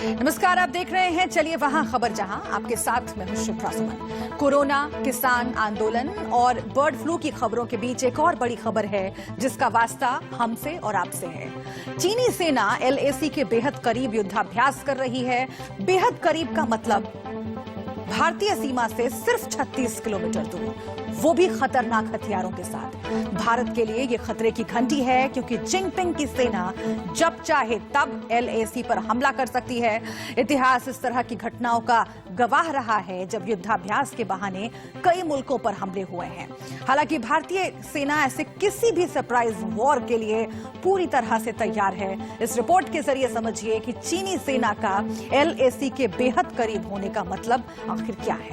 नमस्कार, आप देख रहे हैं चलिए वहां खबर जहां। आपके साथ मैं हूं शुभ्रा सुमन। कोरोना, किसान आंदोलन और बर्ड फ्लू की खबरों के बीच एक और बड़ी खबर है जिसका वास्ता हमसे और आपसे है। चीनी सेना LAC के बेहद करीब युद्धाभ्यास कर रही है। बेहद करीब का मतलब भारतीय सीमा से सिर्फ 36 किलोमीटर दूर, वो भी खतरनाक हथियारों के साथ। भारत के लिए ये खतरे की घंटी है क्योंकि जिनपिंग की सेना जब चाहे तब LAC पर हमला कर सकती है। इतिहास इस तरह की घटनाओं का गवाह रहा है जब युद्धाभ्यास के बहाने कई मुल्कों पर हमले हुए हैं। हालांकि भारतीय सेना ऐसे किसी भी सरप्राइज वॉर के लिए पूरी तरह से तैयार है। इस रिपोर्ट के जरिए समझिए कि चीनी सेना का LAC के बेहद करीब होने का मतलब आखिर क्या है।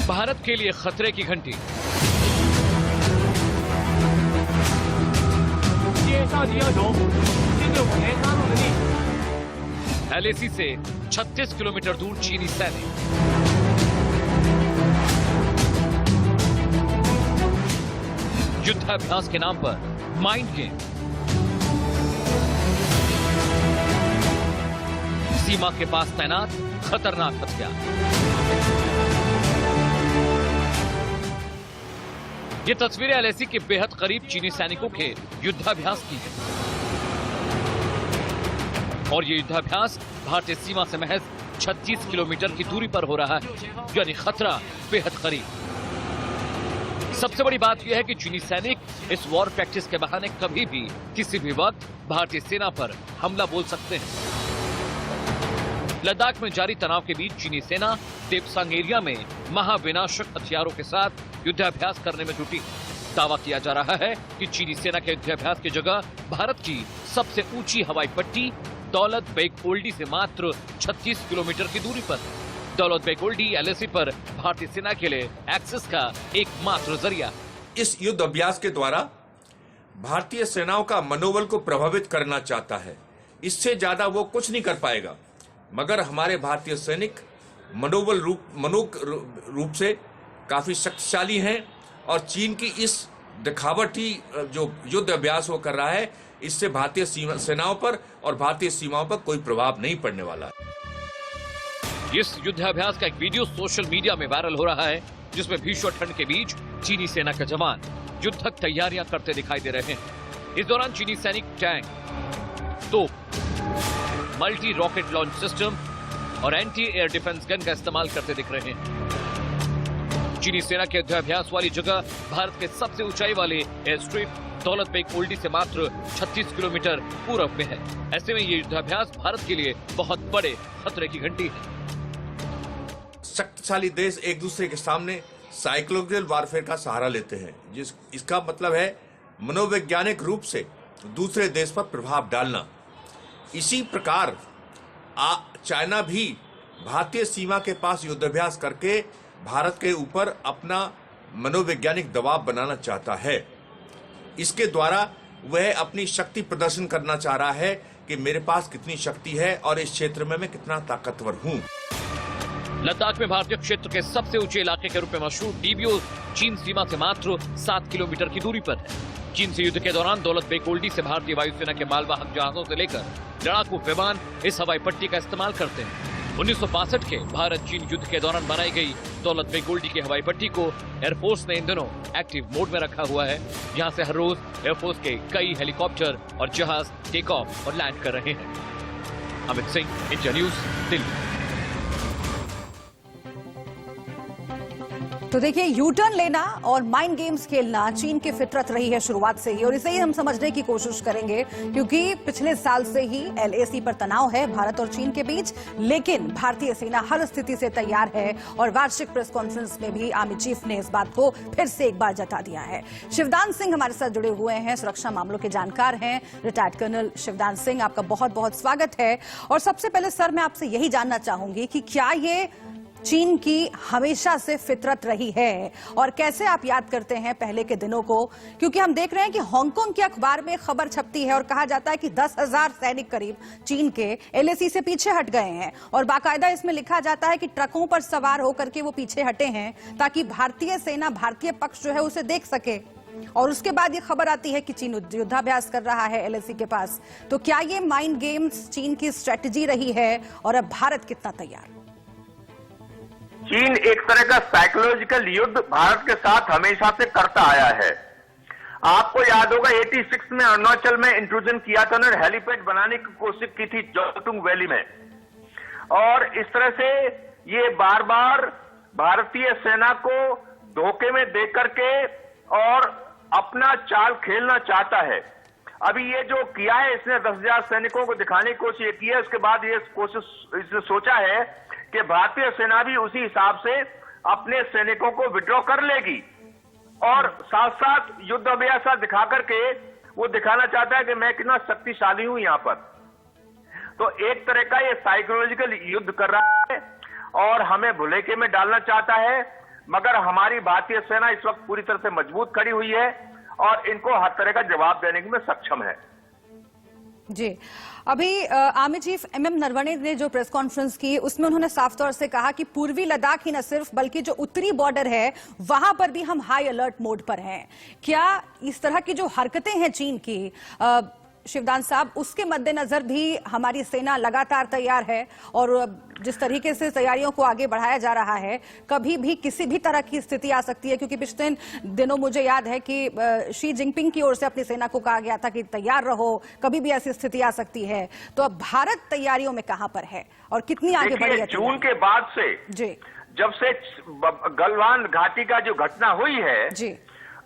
भारत के लिए खतरे की घंटी। LAC से 36 किलोमीटर दूर चीनी सैनिक। युद्धाभ्यास के नाम पर माइंड गेम। सीमा के पास तैनात खतरनाक हथियार। ये तस्वीरें LAC के बेहद करीब चीनी सैनिकों के युद्धाभ्यास की है और ये युद्धाभ्यास भारतीय सीमा से महज 36 किलोमीटर की दूरी पर हो रहा है, यानी खतरा बेहद करीब। सबसे बड़ी बात यह है कि चीनी सैनिक इस वॉर प्रैक्टिस के बहाने कभी भी किसी भी वक्त भारतीय सेना पर हमला बोल सकते हैं। लद्दाख में जारी तनाव के बीच चीनी सेना देपसांग एरिया में महाविनाशक हथियारों के साथ युद्धाभ्यास करने में जुटी। दावा किया जा रहा है कि चीनी सेना के युद्धाभ्यास की जगह भारत की सबसे ऊंची हवाई पट्टी दौलत बेग ओल्डी से मात्र 36 किलोमीटर की दूरी पर। दौलत बेग ओल्डी LAC पर भारतीय सेना के लिए एक्सेस का एकमात्र जरिया। इस युद्ध अभ्यास के द्वारा भारतीय सेनाओं का मनोबल को प्रभावित करना चाहता है। इससे ज्यादा वो कुछ नहीं कर पाएगा, मगर हमारे भारतीय सैनिक मनोबल रूप से काफी शक्तिशाली हैं और चीन की इस दिखावटी जो युद्ध अभ्यास वो कर रहा है, इससे भारतीय सेनाओं पर और भारतीय सीमाओं पर कोई प्रभाव नहीं पड़ने वाला है। इस युद्धाभ्यास का एक वीडियो सोशल मीडिया में वायरल हो रहा है जिसमें भीषण ठंड के बीच चीनी सेना के जवान युद्धक तैयारियां करते दिखाई दे रहे हैं। इस दौरान चीनी सैनिक टैंक, तोप, मल्टी रॉकेट लॉन्च सिस्टम और एंटी एयर डिफेंस गन का इस्तेमाल करते दिख रहे हैं। चीनी सेना के युद्धाभ्यास वाली जगह भारत के सबसे ऊंचाई वाले एयर स्ट्रिप दौलत बेग ओल्डी से मात्र 36 किलोमीटर पूरब में है। ऐसे में ये युद्धाभ्यास भारत के लिए बहुत बड़े खतरे की घंटी है। शक्तिशाली देश एक दूसरे के सामने साइकोलॉजिकल वारफेयर का सहारा लेते हैं, इसका मतलब है मनोवैज्ञानिक रूप से दूसरे देश पर प्रभाव डालना। इसी प्रकार चाइना भी भारतीय सीमा के पास युद्धाभ्यास करके भारत के ऊपर अपना मनोवैज्ञानिक दबाव बनाना चाहता है। इसके द्वारा वह अपनी शक्ति प्रदर्शन करना चाह रहा है कि मेरे पास कितनी शक्ति है और इस क्षेत्र में मैं कितना ताकतवर हूं। लद्दाख में भारतीय क्षेत्र के सबसे ऊंचे इलाके के रूप में मशहूर DBO चीन सीमा से मात्र 7 किलोमीटर की दूरी पर है। चीन से युद्ध के दौरान दौलत बेग ओल्डी से भारतीय वायुसेना के मालवाहक जहाजों से लेकर लड़ाकू विमान इस हवाई पट्टी का इस्तेमाल करते हैं। 1962 के भारत चीन युद्ध के दौरान बनाई गई दौलत बेग ओल्डी की हवाई पट्टी को एयरफोर्स ने इन दिनों एक्टिव मोड में रखा हुआ है। यहाँ से हर रोज एयरफोर्स के कई हेलीकॉप्टर और जहाज टेक ऑफ और लैंड कर रहे हैं। Amit Singh, India news, Delhi. तो देखिए, यू टर्न लेना और माइंड गेम्स खेलना चीन की फितरत रही है शुरुआत से ही, और इसे ही हम समझने की कोशिश करेंगे क्योंकि पिछले साल से ही LAC पर तनाव है भारत और चीन के बीच। लेकिन भारतीय सेना हर स्थिति से तैयार है और वार्षिक प्रेस कॉन्फ्रेंस में भी आर्मी चीफ ने इस बात को फिर से एक बार जता दिया है। शिवदान सिंह हमारे साथ जुड़े हुए हैं, सुरक्षा मामलों के जानकार हैं। रिटायर्ड कर्नल शिवदान सिंह, आपका बहुत बहुत स्वागत है। और सबसे पहले सर, मैं आपसे यही जानना चाहूंगी कि क्या ये चीन की हमेशा से फितरत रही है, और कैसे आप याद करते हैं पहले के दिनों को, क्योंकि हम देख रहे हैं कि हांगकांग के अखबार में खबर छपती है और कहा जाता है कि 10,000 सैनिक करीब चीन के LAC से पीछे हट गए हैं, और बाकायदा इसमें लिखा जाता है कि ट्रकों पर सवार होकर के वो पीछे हटे हैं ताकि भारतीय सेना, भारतीय पक्ष जो है उसे देख सके। और उसके बाद ये खबर आती है कि चीन युद्धाभ्यास कर रहा है LAC के पास। तो क्या ये माइंड गेम्स चीन की स्ट्रेटजी रही है, और अब भारत कितना तैयार? चीन एक तरह का साइकोलॉजिकल युद्ध भारत के साथ हमेशा से करता आया है। आपको याद होगा 86 में अरुणाचल में इंट्रूजन किया था, उन्होंने हेलीपैड बनाने की कोशिश की थी जोटुंग वैली में, और इस तरह से ये बार बार भारतीय सेना को धोखे में देख करके और अपना चाल खेलना चाहता है। अभी ये जो किया है, इसने 10,000 सैनिकों को दिखाने की कोशिश की है। उसके बाद ये कोशिश इसने सोचा है कि भारतीय सेना भी उसी हिसाब से अपने सैनिकों को विड्रॉ कर लेगी, और साथ साथ युद्ध अभ्यास दिखा करके वो दिखाना चाहता है कि मैं कितना शक्तिशाली हूं यहां पर। तो एक तरह का ये साइकोलॉजिकल युद्ध कर रहा है और हमें भुलेखे में डालना चाहता है, मगर हमारी भारतीय सेना इस वक्त पूरी तरह से मजबूत खड़ी हुई है और इनको हर तरह का जवाब देने में सक्षम है। जी, अभी आर्मी चीफ MM नरवणे ने जो प्रेस कॉन्फ्रेंस की, उसमें उन्होंने साफ तौर से कहा कि पूर्वी लद्दाख ही न सिर्फ बल्कि जो उत्तरी बॉर्डर है वहां पर भी हम हाई अलर्ट मोड पर हैं। क्या इस तरह की जो हरकतें हैं चीन की, शिवदान साहब, उसके मद्देनजर भी हमारी सेना लगातार तैयार है, और जिस तरीके से तैयारियों को आगे बढ़ाया जा रहा है, कभी भी किसी भी तरह की स्थिति आ सकती है? क्योंकि पिछले दिनों मुझे याद है कि शी जिनपिंग की ओर से अपनी सेना को कहा गया था कि तैयार रहो, कभी भी ऐसी स्थिति आ सकती है। तो अब भारत तैयारियों में कहां पर है और कितनी आगे बढ़ी है? जून के बाद से, जी, जब से गलवान घाटी का जो घटना हुई है, जी,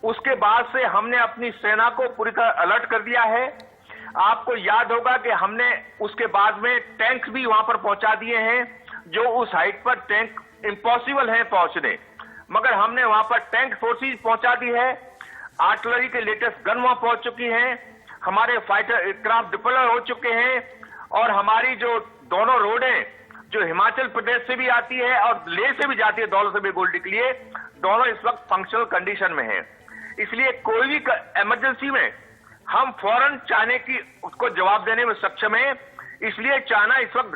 उसके बाद से हमने अपनी सेना को पूरी तरह अलर्ट कर दिया है। आपको याद होगा कि हमने उसके बाद में टैंक्स भी वहां पर पहुंचा दिए हैं, जो उस हाइट पर टैंक इम्पॉसिबल है पहुंचने, मगर हमने वहां पर टैंक फोर्सेस पहुंचा दी है। आर्टिलरी के लेटेस्ट गन वहां पहुंच चुकी हैं, हमारे फाइटर एयरक्राफ्ट डिप्लॉय हो चुके हैं, और हमारी जो दोनों रोडें जो हिमाचल प्रदेश से भी आती है और लेह से भी जाती है दौलत बेग गोल्डी के लिए, दोनों इस वक्त फंक्शनल कंडीशन में हैं। इसलिए कोई भी इमरजेंसी में हम फौरन चाइना की उसको जवाब देने में सक्षम है। इसलिए चाइना इस वक्त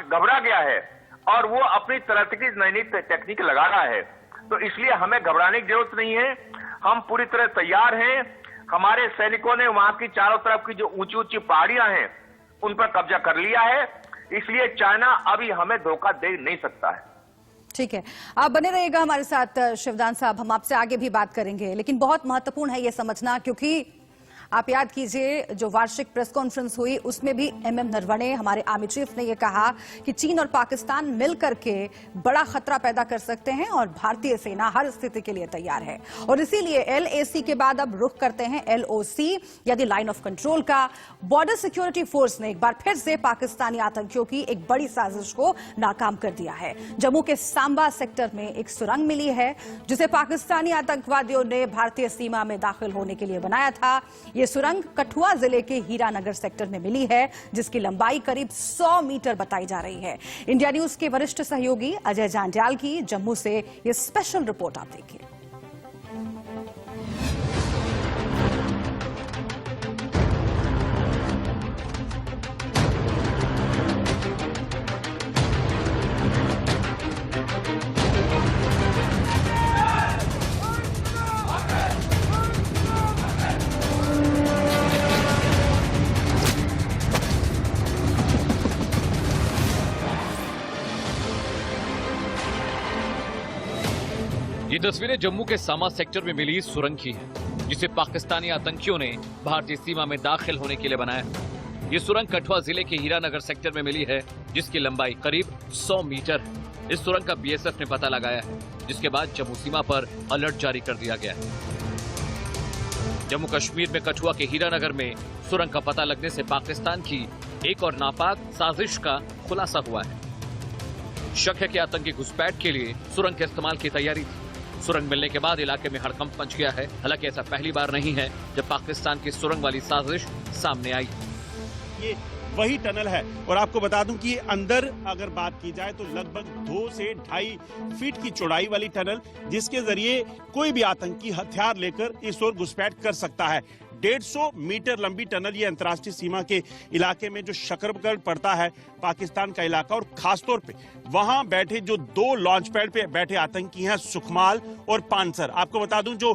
घबरा गया है और वो अपनी तरह की नई नई टेक्निक लगा रहा है। तो इसलिए हमें घबराने की जरूरत नहीं है, हम पूरी तरह तैयार हैं। हमारे सैनिकों ने वहां की चारों तरफ की जो ऊंची ऊंची पहाड़ियां हैं उन पर कब्जा कर लिया है, इसलिए चाइना अभी हमें धोखा दे नहीं सकता है। ठीक है, आप बने रहिएगा हमारे साथ शिवदान साहब, हम आपसे आगे भी बात करेंगे, लेकिन बहुत महत्वपूर्ण है ये समझना, क्योंकि आप याद कीजिए जो वार्षिक प्रेस कॉन्फ्रेंस हुई उसमें भी MM नरवणे, हमारे आर्मी चीफ, ने यह कहा कि चीन और पाकिस्तान मिलकर के बड़ा खतरा पैदा कर सकते हैं और भारतीय सेना हर स्थिति के लिए तैयार है। और इसीलिए LAC के बाद अब रुख करते हैं LOC यानी लाइन ऑफ कंट्रोल का। बॉर्डर सिक्योरिटी फोर्स ने एक बार फिर से पाकिस्तानी आतंकियों की एक बड़ी साजिश को नाकाम कर दिया है। जम्मू के सांबा सेक्टर में एक सुरंग मिली है जिसे पाकिस्तानी आतंकवादियों ने भारतीय सीमा में दाखिल होने के लिए बनाया था। ये सुरंग कठुआ जिले के हीरानगर सेक्टर में मिली है, जिसकी लंबाई करीब 100 मीटर बताई जा रही है। इंडिया न्यूज के वरिष्ठ सहयोगी अजय जांड्याल की जम्मू से ये स्पेशल रिपोर्ट आप देखिए। ये तस्वीरें जम्मू के सामा सेक्टर में मिली सुरंग की है, जिसे पाकिस्तानी आतंकियों ने भारतीय सीमा में दाखिल होने के लिए बनाया। ये सुरंग कठुआ जिले के हीरानगर सेक्टर में मिली है, जिसकी लंबाई करीब 100 मीटर है। इस सुरंग का BSF ने पता लगाया है, जिसके बाद जम्मू सीमा पर अलर्ट जारी कर दिया गया है। जम्मू कश्मीर में कठुआ के हीरानगर में सुरंग का पता लगने से पाकिस्तान की एक और नापाक साजिश का खुलासा हुआ है। शक है कि आतंकी घुसपैठ के लिए सुरंग के इस्तेमाल की तैयारी थी। सुरंग मिलने के बाद इलाके में हड़कंप मच गया है। हालांकि ऐसा पहली बार नहीं है जब पाकिस्तान की सुरंग वाली साजिश सामने आई। ये वही टनल है। और आपको बता दूं कि अंदर अगर बात की जाए तो लगभग 2 से 2.5 फीट की चौड़ाई वाली टनल, जिसके जरिए कोई भी आतंकी हथियार लेकर इस ओर घुसपैठ कर सकता है। 150 मीटर लंबी टनल, ये अंतर्राष्ट्रीय सीमा के इलाके में जो शकरगढ़ पड़ता है, पाकिस्तान का इलाका, और खासतौर पे वहां बैठे जो 2 लॉन्च पैड पे बैठे आतंकी हैं, सुखमाल और पानसर। आपको बता दूं, जो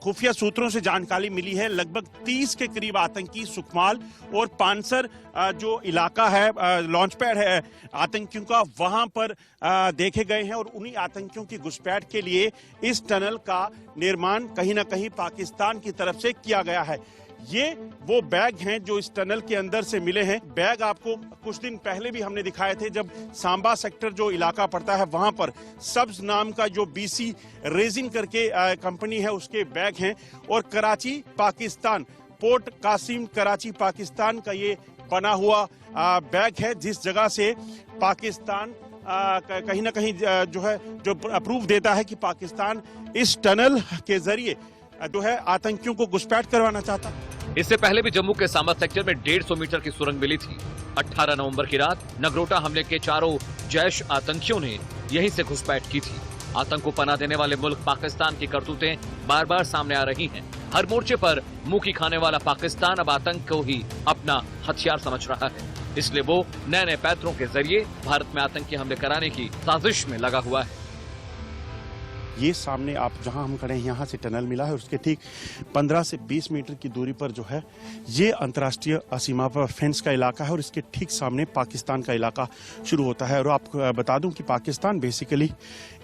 खुफिया सूत्रों से जानकारी मिली है, लगभग 30 के करीब आतंकी सुखमाल और पानसर जो इलाका है, लॉन्च पैड है आतंकियों का, वहां पर देखे गए हैं। और उन्हीं आतंकियों की घुसपैठ के लिए इस टनल का निर्माण कहीं ना कहीं पाकिस्तान की तरफ से किया गया है। ये वो बैग हैं जो इस टनल के अंदर से मिले हैं। बैग आपको कुछ दिन पहले भी हमने दिखाए थे, जब सांबा सेक्टर जो इलाका पड़ता है वहां पर सब्ज नाम का जो BC रेजिन करके कंपनी है, उसके बैग हैं। और कराची पाकिस्तान, पोर्ट कासिम कराची पाकिस्तान का ये बना हुआ बैग है, जिस जगह से पाकिस्तान कहीं ना कहीं जो है जो अप्रूव देता है कि पाकिस्तान इस टनल के जरिए जो है आतंकियों को घुसपैठ करवाना चाहता। इससे पहले भी जम्मू के सांबा सेक्टर में 150 मीटर की सुरंग मिली थी। 18 नवंबर की रात नगरोटा हमले के चारों जैश आतंकियों ने यहीं से घुसपैठ की थी। आतंक को पनाह देने वाले मुल्क पाकिस्तान की करतूतें बार बार सामने आ रही हैं। हर मोर्चे पर मुंह की खाने वाला पाकिस्तान अब आतंक को ही अपना हथियार समझ रहा है। इसलिए वो नए नए पैंतरों के जरिए भारत में आतंकी हमले कराने की साजिश में लगा हुआ है। ये सामने आप जहां हम खड़े हैं, यहाँ से टनल मिला है, और उसके ठीक 15 से 20 मीटर की दूरी पर जो है ये अंतर्राष्ट्रीय सीमा पर फेंस का इलाका है, और इसके ठीक सामने पाकिस्तान का इलाका शुरू होता है। और आपको बता दूं कि पाकिस्तान बेसिकली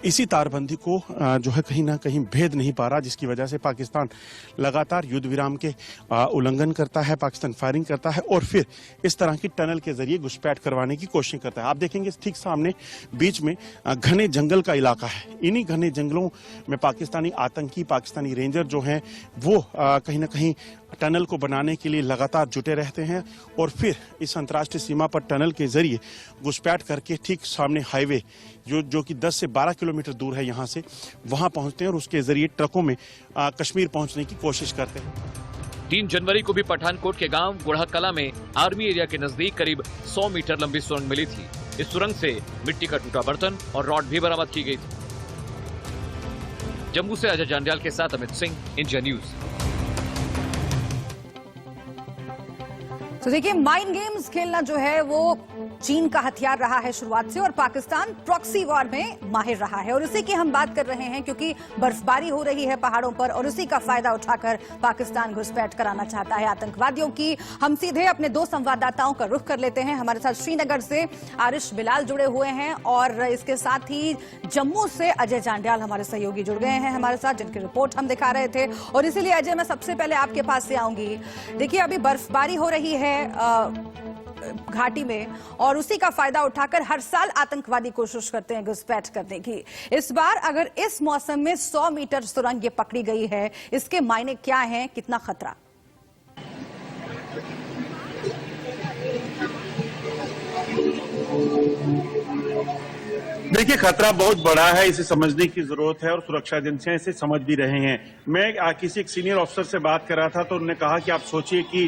इसी तारबंदी को जो है कहीं ना कहीं भेद नहीं पा रहा, जिसकी वजह से पाकिस्तान लगातार युद्ध विराम के उल्लंघन करता है, पाकिस्तान फायरिंग करता है और फिर इस तरह की टनल के जरिए घुसपैठ करवाने की कोशिश करता है। आप देखेंगे ठीक सामने बीच में घने जंगल का इलाका है। इन्हीं घने जंगलों में पाकिस्तानी आतंकी, पाकिस्तानी रेंजर जो हैं वो कहीं ना कहीं टनल को बनाने के लिए लगातार जुटे रहते हैं, और फिर इस अंतर्राष्ट्रीय सीमा पर टनल के जरिए घुसपैठ करके ठीक सामने हाईवे जो कि 10 से 12 किलोमीटर दूर है यहाँ से, वहां पहुंचते हैं और उसके जरिए ट्रकों में कश्मीर पहुंचने की कोशिश करते हैं। 3 जनवरी को भी पठानकोट के गांव गुढ़ा कला में आर्मी एरिया के नजदीक करीब 100 मीटर लंबी सुरंग मिली थी। इस सुरंग से मिट्टी का टूटा बर्तन और रॉड भी बरामद की गई थी। जम्मू से अजय जांडियाल के साथ अमित सिंह, इंडिया न्यूज। तो देखिए, माइंड गेम्स खेलना जो है वो चीन का हथियार रहा है शुरुआत से, और पाकिस्तान प्रॉक्सी वॉर में माहिर रहा है। और उसी की हम बात कर रहे हैं क्योंकि बर्फबारी हो रही है पहाड़ों पर, और उसी का फायदा उठाकर पाकिस्तान घुसपैठ कराना चाहता है आतंकवादियों की। हम सीधे अपने 2 संवाददाताओं का रुख कर लेते हैं। हमारे साथ श्रीनगर से आरिश बिलाल जुड़े हुए हैं, और इसके साथ ही जम्मू से अजय जांडियाल हमारे सहयोगी जुड़ गए हैं हमारे साथ, जिनकी रिपोर्ट हम दिखा रहे थे। और इसीलिए अजय, मैं सबसे पहले आपके पास से आऊंगी। देखिए, अभी बर्फबारी हो रही है घाटी में, और उसी का फायदा उठाकर हर साल आतंकवादी कोशिश करते हैं घुसपैठ करने की। इस बार अगर इस मौसम में 100 मीटर सुरंग ये पकड़ी गई है, इसके मायने क्या हैं, कितना खतरा? देखिए, खतरा बहुत बड़ा है, इसे समझने की जरूरत है और सुरक्षा एजेंसियां इसे समझ भी रहे हैं। मैं किसी एक सीनियर अफसर से बात कर रहा था तो उन्होंने कहा कि आप सोचिए कि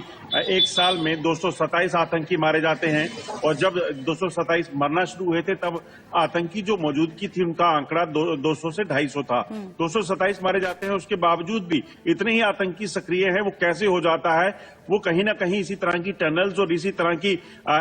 एक साल में 227 आतंकी मारे जाते हैं, और जब 227 मरना शुरू हुए थे तब आतंकी जो मौजूदगी थी उनका आंकड़ा 200 से 250 था। 227 मारे जाते हैं, उसके बावजूद भी इतने ही आतंकी सक्रिय हैं। वो कैसे हो जाता है? वो कहीं ना कहीं इसी तरह की टनल्स और इसी तरह की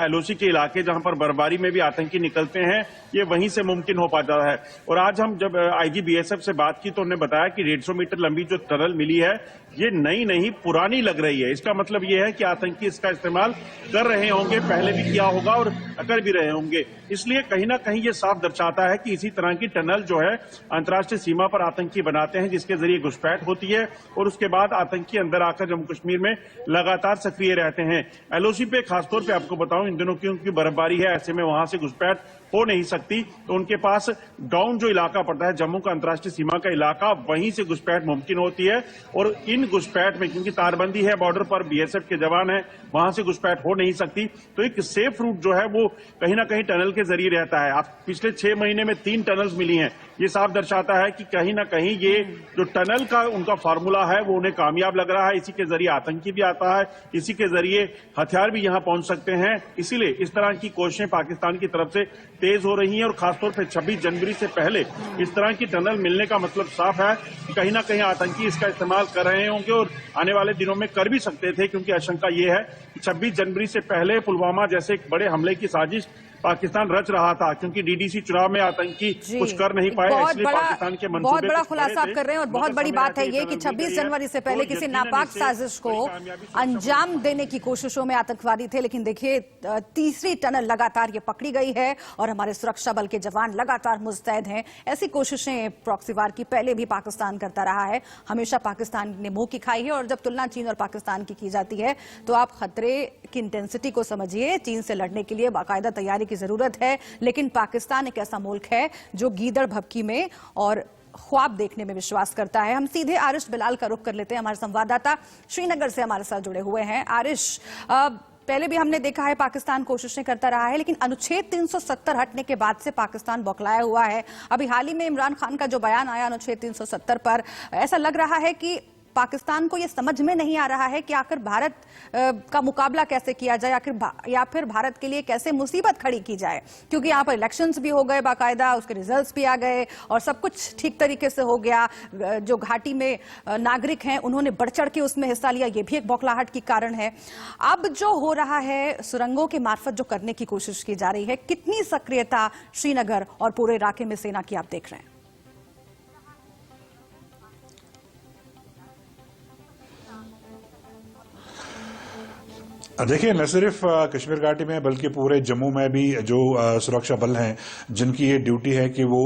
LOC के इलाके जहां पर बर्फबारी में भी आतंकी निकलते हैं, ये वहीं से मुमकिन हो पाता है। और आज हम जब IG BSF से बात की तो उन्होंने बताया कि 150 मीटर लंबी जो टनल मिली है ये नई नहीं पुरानी लग रही है। इसका मतलब ये है कि आतंकी इसका इस्तेमाल कर रहे होंगे, पहले भी किया होगा और कर भी रहे होंगे। इसलिए कहीं ना कहीं ये साफ दर्शाता है कि इसी तरह की टनल जो है अंतर्राष्ट्रीय सीमा पर आतंकी बनाते हैं, जिसके जरिए घुसपैठ होती है और उसके बाद आतंकी अंदर आकर जम्मू कश्मीर में लगातार सक्रिय रहते हैं। LOC पे खासतौर पे आपको बताऊं, इन दिनों क्योंकि बर्फबारी है, ऐसे में वहां से घुसपैठ हो नहीं सकती, तो उनके पास डाउन जो इलाका पड़ता है जम्मू का अंतर्राष्ट्रीय सीमा का इलाका, वहीं से घुसपैठ मुमकिन होती है। और इन घुसपैठ में क्योंकि तारबंदी है, बॉर्डर पर BSF के जवान हैं, वहां से घुसपैठ हो नहीं सकती, तो एक सेफ रूट जो है वो कहीं ना कहीं टनल के जरिए रहता है। आप पिछले 6 महीने में 3 टनल्स मिली हैं, ये साफ दर्शाता है कि कहीं ना कहीं ये जो टनल का उनका फार्मूला है वो उन्हें कामयाब लग रहा है। इसी के जरिए आतंकी भी आता है, इसी के जरिए हथियार भी यहां पहुंच सकते हैं। इसीलिए इस तरह की कोशिशें पाकिस्तान की तरफ से तेज हो रही हैं और खासतौर पर 26 जनवरी से पहले इस तरह की टनल मिलने का मतलब साफ है कि कहीं ना कहीं आतंकी इसका इस्तेमाल कर रहे होंगे और आने वाले दिनों में कर भी सकते थे, क्योंकि आशंका ये है कि 26 जनवरी से पहले पुलवामा जैसे एक बड़े हमले की साजिश पाकिस्तान रच रहा था, क्योंकि डीडीसी चुनाव में आतंकी कुछ कर नहीं पाए, इसलिए पाकिस्तान के मंसूबे बहुत बड़ा खुलासा आप कर रहे हैं। और बहुत बड़ी बात है ये कि 26 जनवरी से पहले किसी नापाक साजिश को अंजाम देने की कोशिशों में आतंकवादी थे। लेकिन देखिए, तीसरी टनल लगातार ये पकड़ी गई है और हमारे सुरक्षा बल के जवान लगातार मुस्तैद हैं। ऐसी कोशिशें प्रॉक्सी वार की पहले भी पाकिस्तान करता रहा है, हमेशा पाकिस्तान ने मुंह की खाई है। और जब तुलना चीन और पाकिस्तान की जाती है तो आप खतरे की इंटेंसिटी को समझिए। चीन से लड़ने के लिए बाकायदा तैयारी की जरूरत है, लेकिन पाकिस्तान एक ऐसा मुल्क है जो गीदड़ भभकी में और ख्वाब देखने में विश्वास करता है। हम सीधे आरिश बिलाल का रुख कर लेते हैं। हमारे संवाददाता श्रीनगर से हमारे साथ जुड़े हुए हैं। आरिश, पहले भी हमने देखा है पाकिस्तान कोशिशें करता रहा है, लेकिन अनुच्छेद 370 हटने के बाद से पाकिस्तान बौखलाया हुआ है। अभी हाल ही में इमरान खान का जो बयान आया अनुच्छेद 370 पर, ऐसा लग रहा है कि पाकिस्तान को यह समझ में नहीं आ रहा है कि आखिर भारत का मुकाबला कैसे किया जाए, या फिर भारत के लिए कैसे मुसीबत खड़ी की जाए, क्योंकि यहाँ पर इलेक्शंस भी हो गए बाकायदा, उसके रिजल्ट्स भी आ गए और सब कुछ ठीक तरीके से हो गया। जो घाटी में नागरिक हैं उन्होंने बढ़ चढ़ के उसमें हिस्सा लिया, ये भी एक बौखलाहट की कारण है। अब जो हो रहा है सुरंगों के मार्फत जो करने की कोशिश की जा रही है, कितनी सक्रियता श्रीनगर और पूरे इलाके में सेना की आप देख रहे हैं? देखिए, न सिर्फ कश्मीर घाटी में बल्कि पूरे जम्मू में भी जो सुरक्षा बल हैं जिनकी ये ड्यूटी है कि वो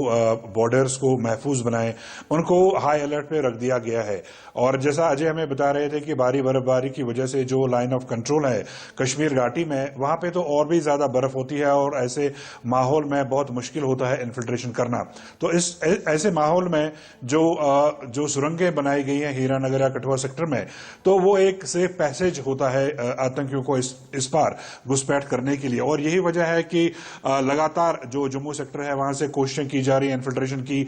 बॉर्डर्स को महफूज बनाएं, उनको हाई अलर्ट पे रख दिया गया है। और जैसा अजय हमें बता रहे थे कि भारी बर्फबारी की वजह से जो लाइन ऑफ कंट्रोल है कश्मीर घाटी में, वहां पे तो और भी ज्यादा बर्फ होती है और ऐसे माहौल में बहुत मुश्किल होता है इन्फिल्ट्रेशन करना। तो इस ऐसे माहौल में जो सुरंगें बनाई गई हैं हीरानगर या कठुआ सेक्टर में, तो वो एक सेफ पैसेज होता है आतंकियों को इस पार घुसपैठ करने के लिए। और यही वजह है कि लगातार जो जम्मू सेक्टर है वहां से कोशिशें की जा रही है इन्फिल्ट्रेशन की।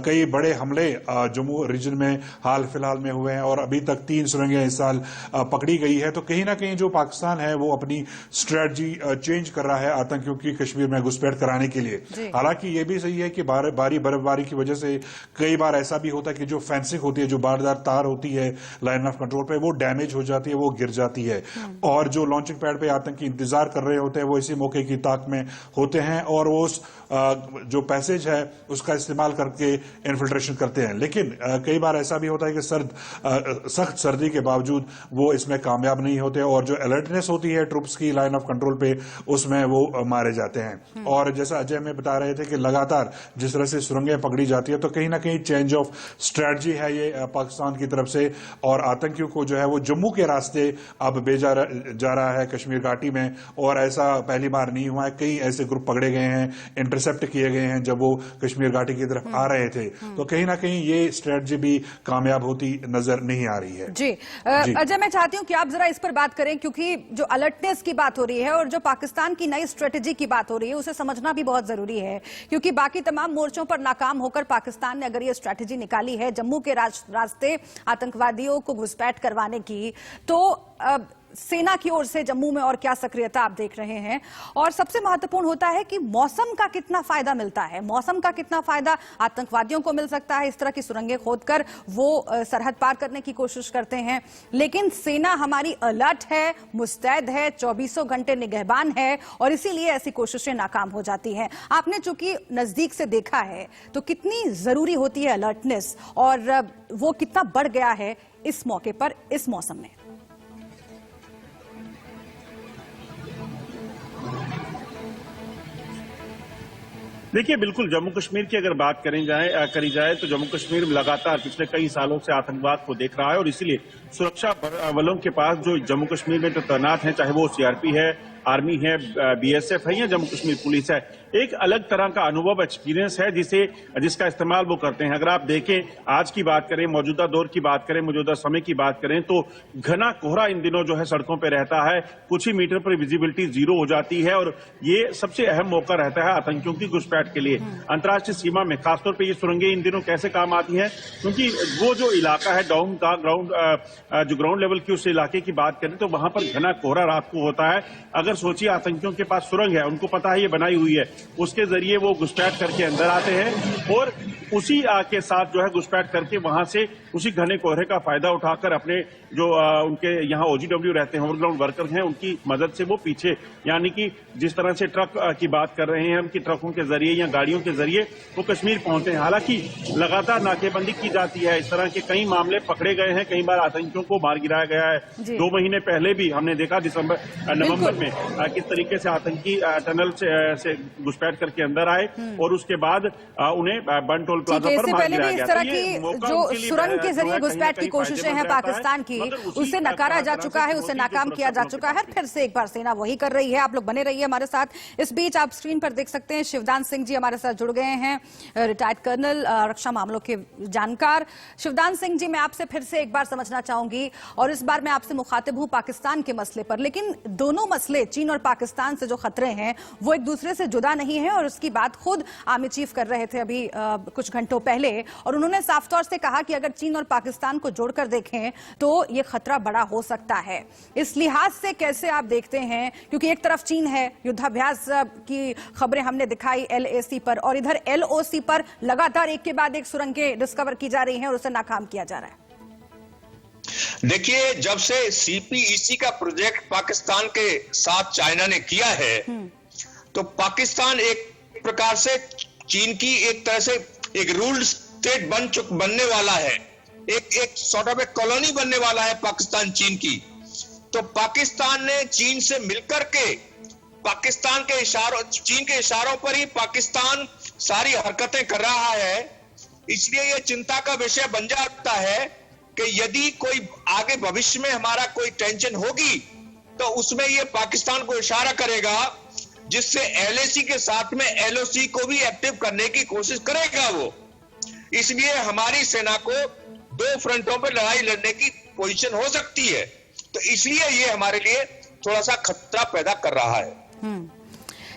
कई बड़े हमले जम्मू रीजन में हाल फिलहाल में हुए हैं और अभी तक 3 सुरंगें इस साल पकड़ी गई है। तो कहीं ना कहीं जो पाकिस्तान है वो अपनी स्ट्रेटजी चेंज कर रहा है आतंकियों की कश्मीर में घुसपैठ कराने के लिए। हालांकि ये भी सही है कि भारी बर्फबारी की वजह से कई बार ऐसा भी होता है कि जो फेंसिंग होती है, जो बारदार तार होती है लाइन ऑफ कंट्रोल पे, वो डैमेज हो जाती है, वो गिर जाती है। और जो लॉन्चिंग पैड पे आतंकी इंतजार कर रहे होते हैं वो इसी मौके की ताक में होते हैं और वो जो पैसेज है उसका इस्तेमाल करके इन्फिल्ट्रेशन करते हैं। लेकिन कई बार ऐसा भी होता है कि सख्त सर्दी के बावजूद वो इसमें कामयाब नहीं होते और जो अलर्टनेस होती है ट्रूप्स की लाइन ऑफ कंट्रोल पे, उसमें वो मारे जाते हैं। और जैसा अजय में बता रहे थे कि लगातार जिस तरह से सुरंगें पकड़ी जाती है, तो कहीं ना कहीं चेंज ऑफ स्ट्रेटजी है ये पाकिस्तान की तरफ से। और आतंकियों को जो है वो जम्मू के रास्ते अब भेजा जा रहा है कश्मीर घाटी में, और ऐसा पहली बार नहीं हुआ है। कई ऐसे ग्रुप पकड़े गए हैं, इंटरसेप्ट किए गए हैं जब वो कश्मीर घाटी की तरफ आ रहे थे। तो कहीं ना कहीं ये स्ट्रेटजी भी कामयाब होती नजर नहीं आ रही है। जी अजय, मैं चाहती हूं कि आप जरा इस पर बात करें, क्योंकि जो अलर्टनेस की बात हो रही है और जो पाकिस्तान की नई स्ट्रेटजी की बात हो रही है उसे समझना भी बहुत जरूरी है। क्योंकि बाकी तमाम मोर्चों पर नाकाम होकर पाकिस्तान ने अगर ये स्ट्रेटजी निकाली है जम्मू के रास्ते आतंकवादियों को घुसपैठ करवाने की, तो सेना की ओर से जम्मू में और क्या सक्रियता आप देख रहे हैं? और सबसे महत्वपूर्ण होता है कि मौसम का कितना फायदा मिलता है, मौसम का कितना फायदा आतंकवादियों को मिल सकता है। इस तरह की सुरंगें खोदकर वो सरहद पार करने की कोशिश करते हैं, लेकिन सेना हमारी अलर्ट है, मुस्तैद है, 24 घंटे निगहबान है और इसीलिए ऐसी कोशिशें नाकाम हो जाती हैं। आपने चूंकि नजदीक से देखा है, तो कितनी जरूरी होती है अलर्टनेस और वो कितना बढ़ गया है इस मौके पर, इस मौसम में? देखिए, बिल्कुल जम्मू कश्मीर की अगर बात करी जाए तो जम्मू कश्मीर लगातार पिछले कई सालों से आतंकवाद को देख रहा है और इसीलिए सुरक्षा बलों के पास जो जम्मू कश्मीर में जो तैनात हैं, चाहे वो सीआरपी है आर्मी है, BSF है या जम्मू कश्मीर पुलिस है, एक अलग तरह का अनुभव, एक्सपीरियंस है जिसका इस्तेमाल वो करते हैं। अगर आप देखें, आज की बात करें, मौजूदा दौर की बात करें, मौजूदा समय की बात करें, तो घना कोहरा इन दिनों जो है सड़कों पर रहता है, कुछ ही मीटर पर विजिबिलिटी जीरो हो जाती है और ये सबसे अहम मौका रहता है आतंकियों की घुसपैठ के लिए अंतर्राष्ट्रीय सीमा में। खासतौर पर ये सुरंगें इन दिनों कैसे काम आती हैं, क्योंकि वो जो इलाका है डाउन का, जो ग्राउंड लेवल की उस इलाके की बात करें तो वहां पर घना कोहरा रात को होता है। अगर सोचिए आतंकियों के पास सुरंग है, उनको पता है ये बनाई हुई है, उसके जरिए वो घुसपैठ करके अंदर आते हैं और उसी के साथ जो है घुसपैठ करके वहां से उसी घने कोहरे का फायदा उठाकर अपने जो उनके यहाँ OGW रहते हैं, ओवरग्राउंड वर्कर हैं, उनकी मदद से वो पीछे, यानी कि जिस तरह से ट्रक की बात कर रहे हैं हम कि ट्रकों के जरिए या गाड़ियों के जरिए वो कश्मीर पहुंचते हैं। हालांकि लगातार नाकेबंदी की जाती है, इस तरह के कई मामले पकड़े गए हैं, कई बार आतंकियों को मार गिराया गया है। 2 महीने पहले भी हमने देखा नवंबर में किस तरीके से आतंकी टनल से घुसपैठ करके अंदर आए और उसके बाद उन्हें बन टोल प्लाजा पर मार गिराया गया। इस तरह की जो सुरंग के जरिए घुसपैठ की कोशिशें हैं पाकिस्तान की, उसे नकारा जा चुका है, उसे नाकाम किया जा चुका है। फिर से एक बार सेना वही कर रही है। आप लोग बने रहिए हमारे साथ। इस बीच आप स्क्रीन पर देख सकते हैं शिवदान सिंह जी हमारे साथ जुड़ गए हैं, रिटायर्ड कर्नल, रक्षा मामलों के जानकार। शिवदान सिंह जी, मैं आपसे फिर से एक बार समझना चाहूंगी और इस बार मैं आपसे मुखातिब हूं पाकिस्तान के मसले पर, लेकिन दोनों मसले चीन और पाकिस्तान से जो खतरे हैं वो एक दूसरे से जुदा नहीं है और उसकी बात खुद आर्मी चीफ कर रहे थे अभी कुछ घंटों पहले, और उन्होंने साफ तौर से कहा कि अगर चीन और पाकिस्तान को जोड़कर देखें तो ये खतरा बड़ा हो सकता है। इस लिहाज से कैसे आप देखते हैं, क्योंकि एक तरफ चीन है, युद्धाभ्यास की खबरें हमने दिखाई LAC पर, और इधर LOC पर लगातार एक के बाद एक सुरंगें डिस्कवर की जा रही हैं और उसे नाकाम किया जा रहा है। देखिए, जब से CPEC का प्रोजेक्ट पाकिस्तान के साथ चाइना ने किया है तो पाकिस्तान एक प्रकार से चीन की एक तरह से एक रूल्ड स्टेट बनने वाला है, एक सॉर्ट ऑफ एक कॉलोनी बनने वाला है पाकिस्तान चीन की। तो पाकिस्तान ने चीन से मिलकर के पाकिस्तान के इशारों, चीन के इशारों पर ही पाकिस्तान सारी हरकतें कर रहा है। इसलिए यह चिंता का विषय बन जाता है कि यदि कोई आगे भविष्य में हमारा कोई टेंशन होगी तो उसमें यह पाकिस्तान को इशारा करेगा, जिससे LAC के साथ में LOC को भी एक्टिव करने की कोशिश करेगा वो। इसलिए हमारी सेना को 2 फ्रंटों पर लड़ाई लड़ने की पोजीशन हो सकती है, तो इसलिए ये हमारे लिए थोड़ा सा खतरा पैदा कर रहा है।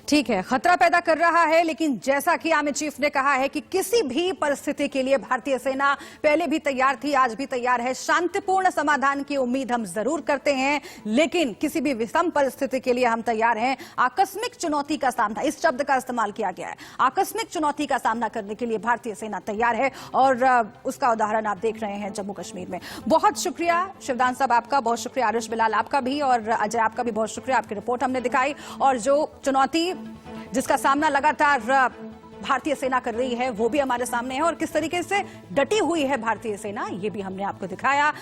ठीक है, खतरा पैदा कर रहा है, लेकिन जैसा कि आर्मी चीफ ने कहा है कि किसी भी परिस्थिति के लिए भारतीय सेना पहले भी तैयार थी, आज भी तैयार है। शांतिपूर्ण समाधान की उम्मीद हम जरूर करते हैं, लेकिन किसी भी विषम परिस्थिति के लिए हम तैयार हैं। आकस्मिक चुनौती का सामना, इस शब्द का इस्तेमाल किया गया है, आकस्मिक चुनौती का सामना करने के लिए भारतीय सेना तैयार है और उसका उदाहरण आप देख रहे हैं जम्मू कश्मीर में। बहुत शुक्रिया शिवदान साहब आपका, बहुत शुक्रिया आरिश बिलाल आपका भी, और अजय आपका भी बहुत शुक्रिया। आपकी रिपोर्ट हमने दिखाई और जो चुनौती जिसका सामना लगातार भारतीय सेना कर रही है वो भी हमारे सामने है और किस तरीके से डटी हुई है भारतीय सेना ये भी हमने आपको दिखाया।